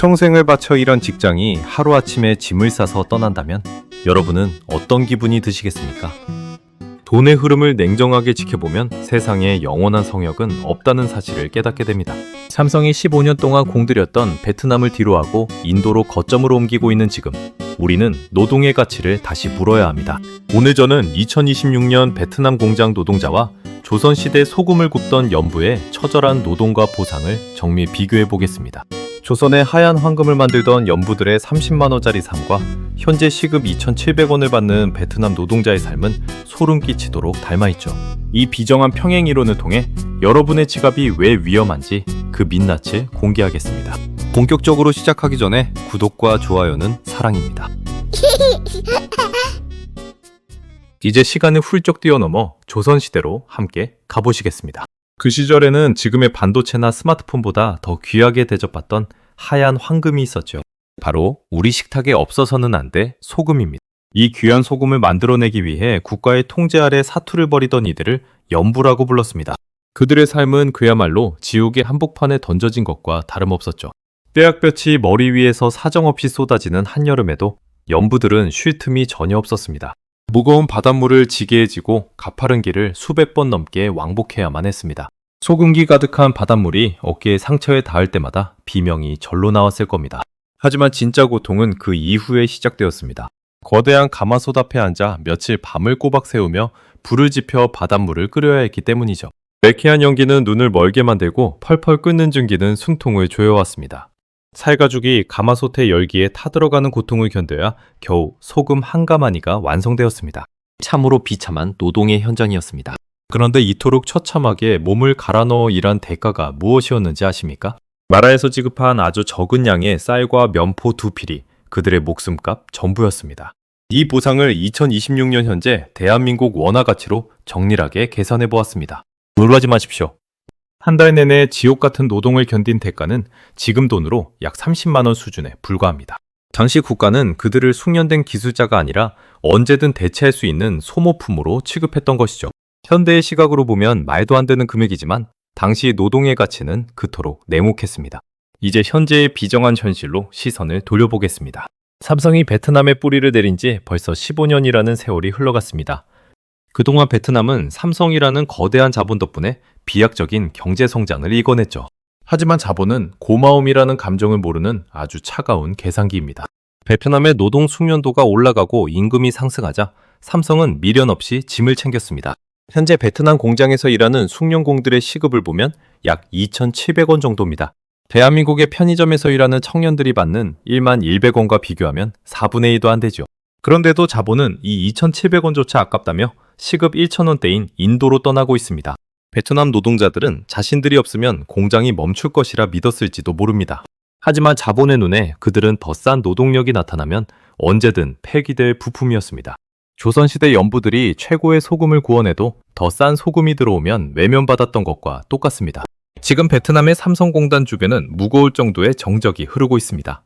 평생을 바쳐 일한 직장이 하루아침에 짐을 싸서 떠난다면 여러분은 어떤 기분이 드시겠습니까? 돈의 흐름을 냉정하게 지켜보면 세상에 영원한 성역은 없다는 사실을 깨닫게 됩니다. 삼성이 15년 동안 공들였던 베트남을 뒤로하고 인도로 거점으로 옮기고 있는 지금, 우리는 노동의 가치를 다시 물어야 합니다. 오늘 저는 2026년 베트남 공장 노동자와 조선시대 소금을 굽던 연부의 처절한 노동과 보상을 정밀 비교해 보겠습니다. 조선의 하얀 황금을 만들던 연부들의 30만원짜리 삶과 현재 시급 2,700원을 받는 베트남 노동자의 삶은 소름 끼치도록 닮아있죠. 이 비정한 평행 이론을 통해 여러분의 지갑이 왜 위험한지 그 민낯을 공개하겠습니다. 본격적으로 시작하기 전에 구독과 좋아요는 사랑입니다. 이제 시간을 훌쩍 뛰어넘어 조선시대로 함께 가보시겠습니다. 그 시절에는 지금의 반도체나 스마트폰보다 더 귀하게 대접받던 하얀 황금이 있었죠. 바로 우리 식탁에 없어서는 안 돼 소금입니다. 이 귀한 소금을 만들어내기 위해 국가의 통제 아래 사투를 벌이던 이들을 연부라고 불렀습니다. 그들의 삶은 그야말로 지옥의 한복판에 던져진 것과 다름없었죠. 떼약볕이 머리 위에서 사정없이 쏟아지는 한여름에도 연부들은 쉴 틈이 전혀 없었습니다. 무거운 바닷물을 지게에 지고 가파른 길을 수백 번 넘게 왕복해야만 했습니다. 소금기 가득한 바닷물이 어깨에 상처에 닿을 때마다 비명이 절로 나왔을 겁니다. 하지만 진짜 고통은 그 이후에 시작되었습니다. 거대한 가마솥 앞에 앉아 며칠 밤을 꼬박 새우며 불을 지펴 바닷물을 끓여야 했기 때문이죠. 매캐한 연기는 눈을 멀게 만들고 펄펄 끓는 증기는 숨통을 조여왔습니다. 살가죽이 가마솥의 열기에 타들어가는 고통을 견뎌야 겨우 소금 한 가마니가 완성되었습니다. 참으로 비참한 노동의 현장이었습니다. 그런데 이토록 처참하게 몸을 갈아 넣어 일한 대가가 무엇이었는지 아십니까? 나라에서 지급한 아주 적은 양의 쌀과 면포 2필이 그들의 목숨값 전부였습니다. 이 보상을 2026년 현재 대한민국 원화 가치로 정밀하게 계산해 보았습니다. 놀라지 마십시오. 한 달 내내 지옥 같은 노동을 견딘 대가는 지금 돈으로 약 30만 원 수준에 불과합니다. 당시 국가는 그들을 숙련된 기술자가 아니라 언제든 대체할 수 있는 소모품으로 취급했던 것이죠. 현대의 시각으로 보면 말도 안 되는 금액이지만 당시 노동의 가치는 그토록 냉혹했습니다. 이제 현재의 비정한 현실로 시선을 돌려보겠습니다. 삼성이 베트남에 뿌리를 내린 지 벌써 15년이라는 세월이 흘러갔습니다. 그동안 베트남은 삼성이라는 거대한 자본 덕분에 비약적인 경제 성장을 이뤄냈죠. 하지만 자본은 고마움이라는 감정을 모르는 아주 차가운 계산기입니다. 베트남의 노동 숙련도가 올라가고 임금이 상승하자 삼성은 미련 없이 짐을 챙겼습니다. 현재 베트남 공장에서 일하는 숙련공들의 시급을 보면 약 2,700원 정도입니다. 대한민국의 편의점에서 일하는 청년들이 받는 11,100원과 비교하면 4분의 1도 안 되죠. 그런데도 자본은 이 2,700원조차 아깝다며 시급 1,000원대인 인도로 떠나고 있습니다. 베트남 노동자들은 자신들이 없으면 공장이 멈출 것이라 믿었을지도 모릅니다. 하지만 자본의 눈에 그들은 더 싼 노동력이 나타나면 언제든 폐기될 부품이었습니다. 조선시대 연부들이 최고의 소금을 구워내도 더 싼 소금이 들어오면 외면받았던 것과 똑같습니다. 지금 베트남의 삼성공단 주변은 무거울 정도의 정적이 흐르고 있습니다.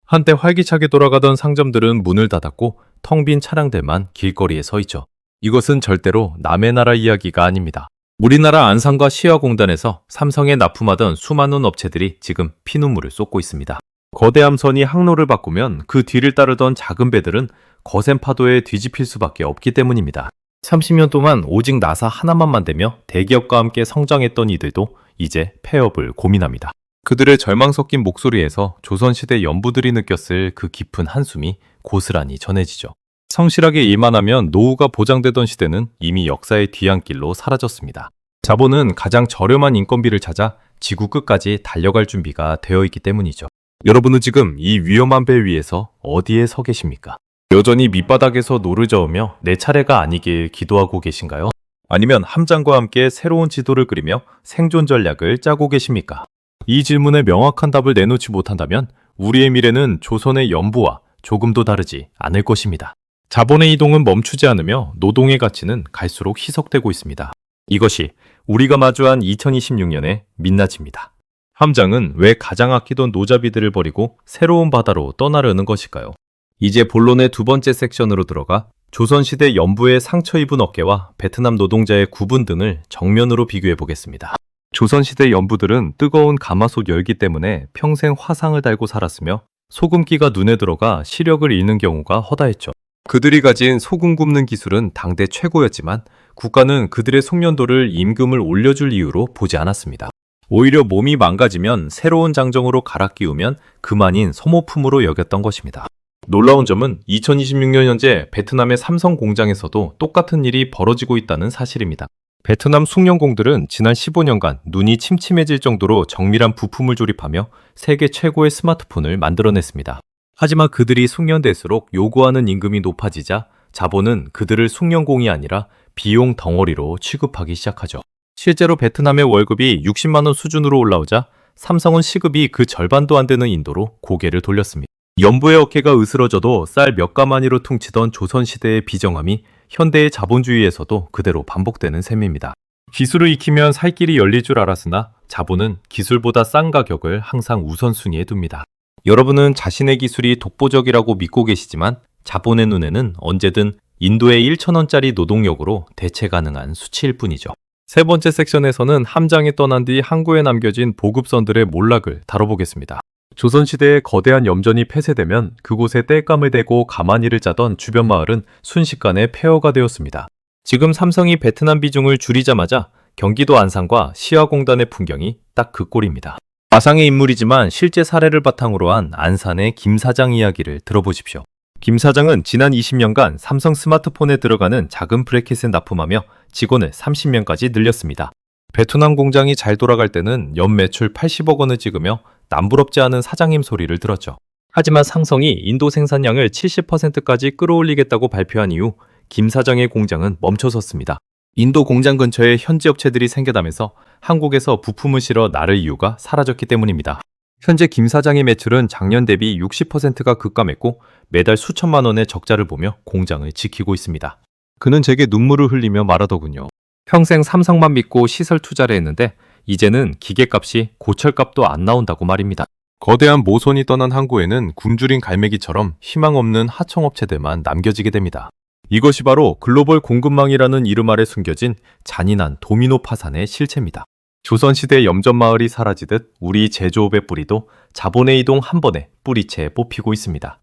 한때 활기차게 돌아가던 상점들은 문을 닫았고 텅 빈 차량들만 길거리에 서 있죠. 이것은 절대로 남의 나라 이야기가 아닙니다. 우리나라 안산과 시화공단에서 삼성에 납품하던 수많은 업체들이 지금 피눈물을 쏟고 있습니다. 거대 함선이 항로를 바꾸면 그 뒤를 따르던 작은 배들은 거센 파도에 뒤집힐 수밖에 없기 때문입니다. 30년 동안 오직 나사 하나만 만들며 대기업과 함께 성장했던 이들도 이제 폐업을 고민합니다. 그들의 절망 섞인 목소리에서 조선시대 연부들이 느꼈을 그 깊은 한숨이 고스란히 전해지죠. 성실하게 일만 하면 노후가 보장되던 시대는 이미 역사의 뒤안길로 사라졌습니다. 자본은 가장 저렴한 인건비를 찾아 지구 끝까지 달려갈 준비가 되어 있기 때문이죠. 여러분은 지금 이 위험한 배 위에서 어디에 서 계십니까? 여전히 밑바닥에서 노를 저으며 내 차례가 아니길 기도하고 계신가요? 아니면 함장과 함께 새로운 지도를 그리며 생존 전략을 짜고 계십니까? 이 질문에 명확한 답을 내놓지 못한다면 우리의 미래는 조선의 연부와 조금도 다르지 않을 것입니다. 자본의 이동은 멈추지 않으며 노동의 가치는 갈수록 희석되고 있습니다. 이것이 우리가 마주한 2026년의 민낯입니다. 함장은 왜 가장 아끼던 노자비들을 버리고 새로운 바다로 떠나려는 것일까요? 이제 본론의 두 번째 섹션으로 들어가 조선시대 연부의 상처 입은 어깨와 베트남 노동자의 구분 등을 정면으로 비교해 보겠습니다. 조선시대 연부들은 뜨거운 가마솥 열기 때문에 평생 화상을 달고 살았으며 소금기가 눈에 들어가 시력을 잃는 경우가 허다했죠. 그들이 가진 소금 굽는 기술은 당대 최고였지만 국가는 그들의 숙련도를 임금을 올려줄 이유로 보지 않았습니다. 오히려 몸이 망가지면 새로운 장정으로 갈아 끼우면 그만인 소모품으로 여겼던 것입니다. 놀라운 점은 2026년 현재 베트남의 삼성 공장에서도 똑같은 일이 벌어지고 있다는 사실입니다. 베트남 숙련공들은 지난 15년간 눈이 침침해질 정도로 정밀한 부품을 조립하며 세계 최고의 스마트폰을 만들어냈습니다. 하지만 그들이 숙련될수록 요구하는 임금이 높아지자 자본은 그들을 숙련공이 아니라 비용 덩어리로 취급하기 시작하죠. 실제로 베트남의 월급이 60만 원 수준으로 올라오자 삼성은 시급이 그 절반도 안 되는 인도로 고개를 돌렸습니다. 연부의 어깨가 으스러져도 쌀 몇 가마니로 퉁치던 조선시대의 비정함이 현대의 자본주의에서도 그대로 반복되는 셈입니다. 기술을 익히면 살 길이 열릴 줄 알았으나 자본은 기술보다 싼 가격을 항상 우선순위에 둡니다. 여러분은 자신의 기술이 독보적이라고 믿고 계시지만 자본의 눈에는 언제든 인도의 1,000원짜리 노동력으로 대체 가능한 수치일 뿐이죠. 세 번째 섹션에서는 함장이 떠난 뒤 항구에 남겨진 보급선들의 몰락을 다뤄보겠습니다. 조선시대에 거대한 염전이 폐쇄되면 그곳에 땔감을 대고 가마니를 짜던 주변 마을은 순식간에 폐허가 되었습니다. 지금 삼성이 베트남 비중을 줄이자마자 경기도 안산과 시화공단의 풍경이 딱 그 꼴입니다. 마상의 인물이지만 실제 사례를 바탕으로 한 안산의 김 사장 이야기를 들어보십시오. 김 사장은 지난 20년간 삼성 스마트폰에 들어가는 작은 브래킷을 납품하며 직원을 30명까지 늘렸습니다. 베트남 공장이 잘 돌아갈 때는 연 매출 80억 원을 찍으며 남부럽지 않은 사장님 소리를 들었죠. 하지만 삼성이 인도 생산량을 70%까지 끌어올리겠다고 발표한 이후 김 사장의 공장은 멈춰섰습니다. 인도 공장 근처에 현지 업체들이 생겨나면서 한국에서 부품을 실어 나를 이유가 사라졌기 때문입니다. 현재 김 사장의 매출은 작년 대비 60%가 급감했고 매달 수천만 원의 적자를 보며 공장을 지키고 있습니다. 그는 제게 눈물을 흘리며 말하더군요. 평생 삼성만 믿고 시설 투자를 했는데 이제는 기계값이 고철값도 안 나온다고 말입니다. 거대한 모선이 떠난 항구에는 굶주린 갈매기처럼 희망 없는 하청업체들만 남겨지게 됩니다. 이것이 바로 글로벌 공급망이라는 이름 아래 숨겨진 잔인한 도미노 파산의 실체입니다. 조선시대 염전마을이 사라지듯 우리 제조업의 뿌리도 자본의 이동 한 번에 뿌리채 뽑히고 있습니다.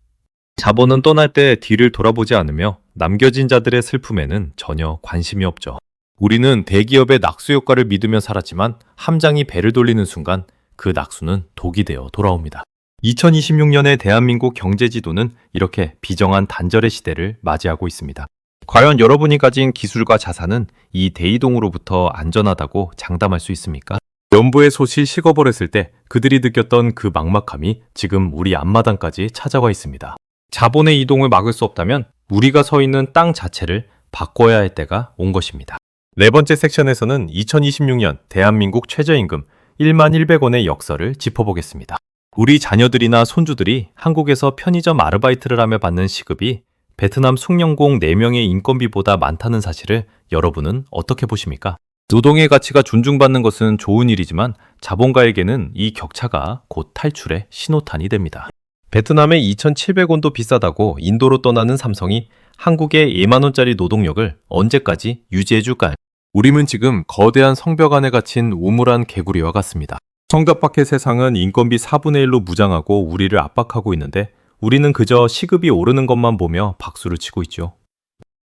자본은 떠날 때 뒤를 돌아보지 않으며 남겨진 자들의 슬픔에는 전혀 관심이 없죠. 우리는 대기업의 낙수 효과를 믿으며 살았지만 함장이 배를 돌리는 순간 그 낙수는 독이 되어 돌아옵니다. 2026년의 대한민국 경제지도는 이렇게 비정한 단절의 시대를 맞이하고 있습니다. 과연 여러분이 가진 기술과 자산은 이 대이동으로부터 안전하다고 장담할 수 있습니까? 연부의 솥이 식어버렸을 때 그들이 느꼈던 그 막막함이 지금 우리 앞마당까지 찾아와 있습니다. 자본의 이동을 막을 수 없다면 우리가 서 있는 땅 자체를 바꿔야 할 때가 온 것입니다. 네 번째 섹션에서는 2026년 대한민국 최저임금 11,100원의 역사를 짚어보겠습니다. 우리 자녀들이나 손주들이 한국에서 편의점 아르바이트를 하며 받는 시급이 베트남 숙련공 4명의 인건비보다 많다는 사실을 여러분은 어떻게 보십니까? 노동의 가치가 존중받는 것은 좋은 일이지만 자본가에게는 이 격차가 곧 탈출의 신호탄이 됩니다. 베트남의 2,700원도 비싸다고 인도로 떠나는 삼성이 한국의 2만 원짜리 노동력을 언제까지 유지해줄까요? 우림은 지금 거대한 성벽 안에 갇힌 우물한 개구리와 같습니다. 성벽 밖의 세상은 인건비 4분의 1로 무장하고 우리를 압박하고 있는데 우리는 그저 시급이 오르는 것만 보며 박수를 치고 있죠.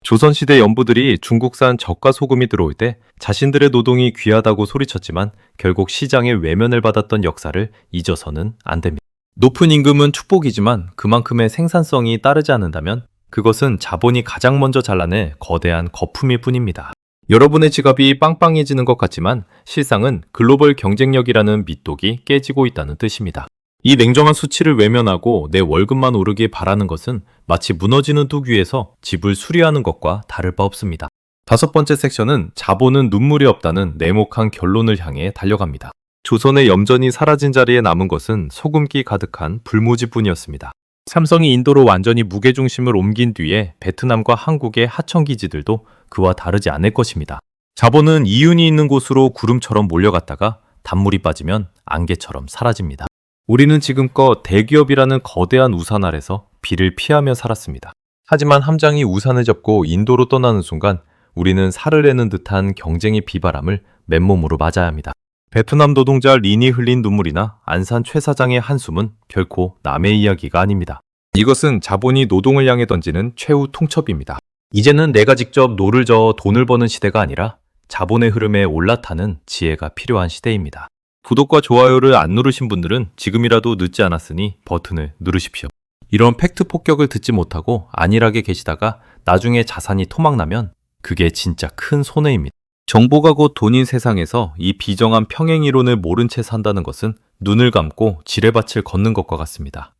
조선시대 연부들이 중국산 저가 소금이 들어올 때 자신들의 노동이 귀하다고 소리쳤지만 결국 시장의 외면을 받았던 역사를 잊어서는 안 됩니다. 높은 임금은 축복이지만 그만큼의 생산성이 따르지 않는다면 그것은 자본이 가장 먼저 잘라낼 거대한 거품일 뿐입니다. 여러분의 지갑이 빵빵해지는 것 같지만 실상은 글로벌 경쟁력이라는 밑독이 깨지고 있다는 뜻입니다. 이 냉정한 수치를 외면하고 내 월급만 오르길 바라는 것은 마치 무너지는 뚝 위에서 집을 수리하는 것과 다를 바 없습니다. 다섯 번째 섹션은 자본은 눈물이 없다는 냉혹한 결론을 향해 달려갑니다. 조선의 염전이 사라진 자리에 남은 것은 소금기 가득한 불모지뿐이었습니다. 삼성이 인도로 완전히 무게중심을 옮긴 뒤에 베트남과 한국의 하청기지들도 그와 다르지 않을 것입니다. 자본은 이윤이 있는 곳으로 구름처럼 몰려갔다가 단물이 빠지면 안개처럼 사라집니다. 우리는 지금껏 대기업이라는 거대한 우산 아래서 비를 피하며 살았습니다. 하지만 함장이 우산을 접고 인도로 떠나는 순간 우리는 살을 내는 듯한 경쟁의 비바람을 맨몸으로 맞아야 합니다. 베트남 노동자 린이 흘린 눈물이나 안산 최 사장의 한숨은 결코 남의 이야기가 아닙니다. 이것은 자본이 노동을 향해 던지는 최후 통첩입니다. 이제는 내가 직접 노를 저어 돈을 버는 시대가 아니라 자본의 흐름에 올라타는 지혜가 필요한 시대입니다. 구독과 좋아요를 안 누르신 분들은 지금이라도 늦지 않았으니 버튼을 누르십시오. 이런 팩트 폭격을 듣지 못하고 안일하게 계시다가 나중에 자산이 토막나면 그게 진짜 큰 손해입니다. 정보가 곧 돈인 세상에서 이 비정한 평행 이론을 모른 채 산다는 것은 눈을 감고 지뢰밭을 걷는 것과 같습니다.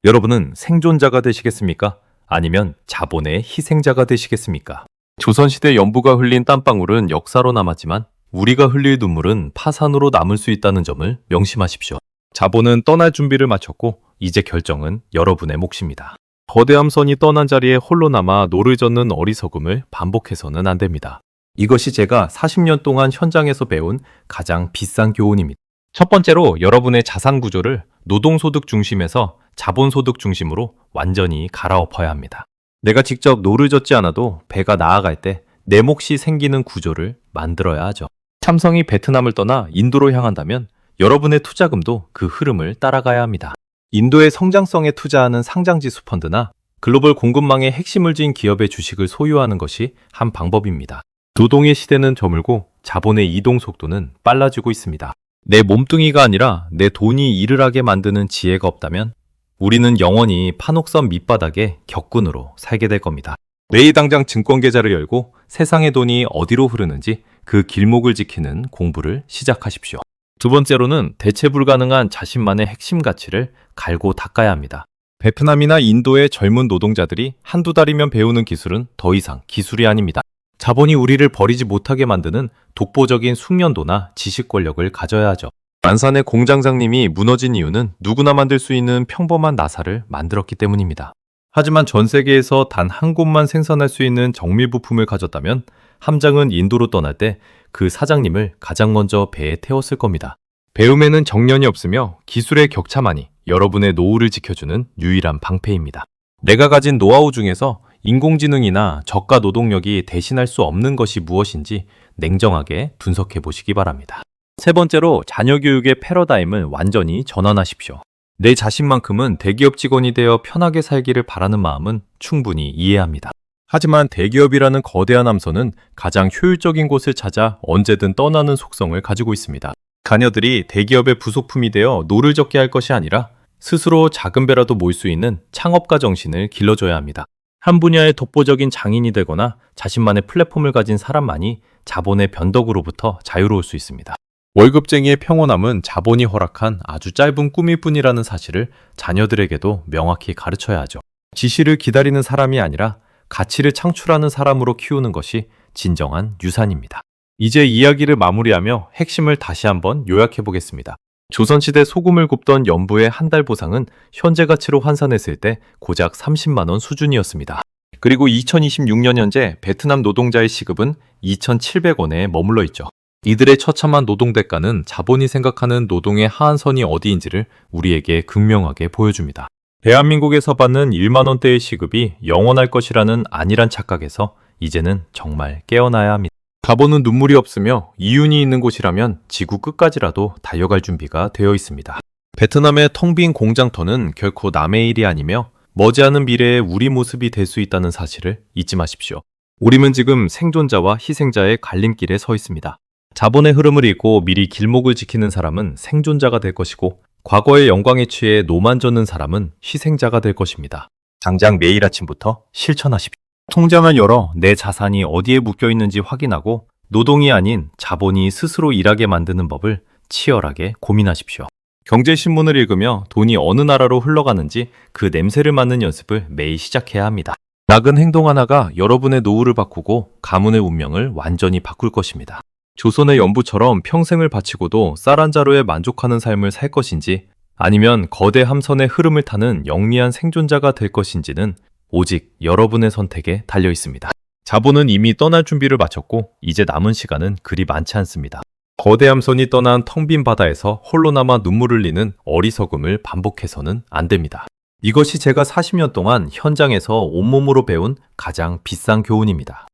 여러분은 생존자가 되시겠습니까? 아니면 자본의 희생자가 되시겠습니까? 조선시대 연부가 흘린 땀방울은 역사로 남았지만 우리가 흘릴 눈물은 파산으로 남을 수 있다는 점을 명심하십시오. 자본은 떠날 준비를 마쳤고 이제 결정은 여러분의 몫입니다. 거대함 선이 떠난 자리에 홀로 남아 노를 젓는 어리석음을 반복해서는 안 됩니다. 이것이 제가 40년 동안 현장에서 배운 가장 비싼 교훈입니다. 첫 번째로 여러분의 자산 구조를 노동소득 중심에서 자본소득 중심으로 완전히 갈아엎어야 합니다. 내가 직접 노를 젓지 않아도 배가 나아갈 때 내 몫이 생기는 구조를 만들어야 하죠. 삼성이 베트남을 떠나 인도로 향한다면 여러분의 투자금도 그 흐름을 따라가야 합니다. 인도의 성장성에 투자하는 상장지수 펀드나 글로벌 공급망의 핵심을 지닌 기업의 주식을 소유하는 것이 한 방법입니다. 노동의 시대는 저물고 자본의 이동 속도는 빨라지고 있습니다. 내 몸뚱이가 아니라 내 돈이 일을 하게 만드는 지혜가 없다면 우리는 영원히 판옥선 밑바닥에 격군으로 살게 될 겁니다. 내일 당장 증권 계좌를 열고 세상의 돈이 어디로 흐르는지 그 길목을 지키는 공부를 시작하십시오. 두 번째로는 대체 불가능한 자신만의 핵심 가치를 갈고 닦아야 합니다. 베트남이나 인도의 젊은 노동자들이 한두 달이면 배우는 기술은 더 이상 기술이 아닙니다. 자본이 우리를 버리지 못하게 만드는 독보적인 숙련도나 지식 권력을 가져야 하죠. 안산의 공장장님이 무너진 이유는 누구나 만들 수 있는 평범한 나사를 만들었기 때문입니다. 하지만 전 세계에서 단 한 곳만 생산할 수 있는 정밀 부품을 가졌다면 함장은 인도로 떠날 때 그 사장님을 가장 먼저 배에 태웠을 겁니다. 배움에는 정년이 없으며 기술의 격차만이 여러분의 노후를 지켜주는 유일한 방패입니다. 내가 가진 노하우 중에서 인공지능이나 저가 노동력이 대신할 수 없는 것이 무엇인지 냉정하게 분석해 보시기 바랍니다. 세 번째로 자녀 교육의 패러다임을 완전히 전환하십시오. 내 자신만큼은 대기업 직원이 되어 편하게 살기를 바라는 마음은 충분히 이해합니다. 하지만 대기업이라는 거대한 함선은 가장 효율적인 곳을 찾아 언제든 떠나는 속성을 가지고 있습니다. 자녀들이 대기업의 부속품이 되어 노를 젓게 할 것이 아니라 스스로 작은 배라도 몰 수 있는 창업가 정신을 길러줘야 합니다. 한 분야의 독보적인 장인이 되거나 자신만의 플랫폼을 가진 사람만이 자본의 변덕으로부터 자유로울 수 있습니다. 월급쟁이의 평온함은 자본이 허락한 아주 짧은 꿈일 뿐이라는 사실을 자녀들에게도 명확히 가르쳐야 하죠. 지시를 기다리는 사람이 아니라 가치를 창출하는 사람으로 키우는 것이 진정한 유산입니다. 이제 이야기를 마무리하며 핵심을 다시 한번 요약해 보겠습니다. 조선시대 소금을 굽던 연부의 한 달 보상은 현재 가치로 환산했을 때 고작 30만 원 수준이었습니다. 그리고 2026년 현재 베트남 노동자의 시급은 2,700원에 머물러 있죠. 이들의 처참한 노동 대가는 자본이 생각하는 노동의 하한선이 어디인지를 우리에게 극명하게 보여줍니다. 대한민국에서 받는 1만 원대의 시급이 영원할 것이라는 안일한 착각에서 이제는 정말 깨어나야 합니다. 자본은 눈물이 없으며 이윤이 있는 곳이라면 지구 끝까지라도 달려갈 준비가 되어 있습니다. 베트남의 텅 빈 공장터는 결코 남의 일이 아니며 머지않은 미래에 우리 모습이 될 수 있다는 사실을 잊지 마십시오. 우리는 지금 생존자와 희생자의 갈림길에 서 있습니다. 자본의 흐름을 읽고 미리 길목을 지키는 사람은 생존자가 될 것이고 과거의 영광에 취해 노만 젓는 사람은 희생자가 될 것입니다. 당장 매일 아침부터 실천하십시오. 통장을 열어 내 자산이 어디에 묶여 있는지 확인하고 노동이 아닌 자본이 스스로 일하게 만드는 법을 치열하게 고민하십시오. 경제신문을 읽으며 돈이 어느 나라로 흘러가는지 그 냄새를 맡는 연습을 매일 시작해야 합니다. 작은 행동 하나가 여러분의 노후를 바꾸고 가문의 운명을 완전히 바꿀 것입니다. 조선의 연부처럼 평생을 바치고도 쌀 한 자루에 만족하는 삶을 살 것인지 아니면 거대 함선의 흐름을 타는 영리한 생존자가 될 것인지는 오직 여러분의 선택에 달려 있습니다. 자본은 이미 떠날 준비를 마쳤고 이제 남은 시간은 그리 많지 않습니다. 거대 함선이 떠난 텅 빈 바다에서 홀로 남아 눈물을 흘리는 어리석음을 반복해서는 안 됩니다. 이것이 제가 40년 동안 현장에서 온몸으로 배운 가장 비싼 교훈입니다.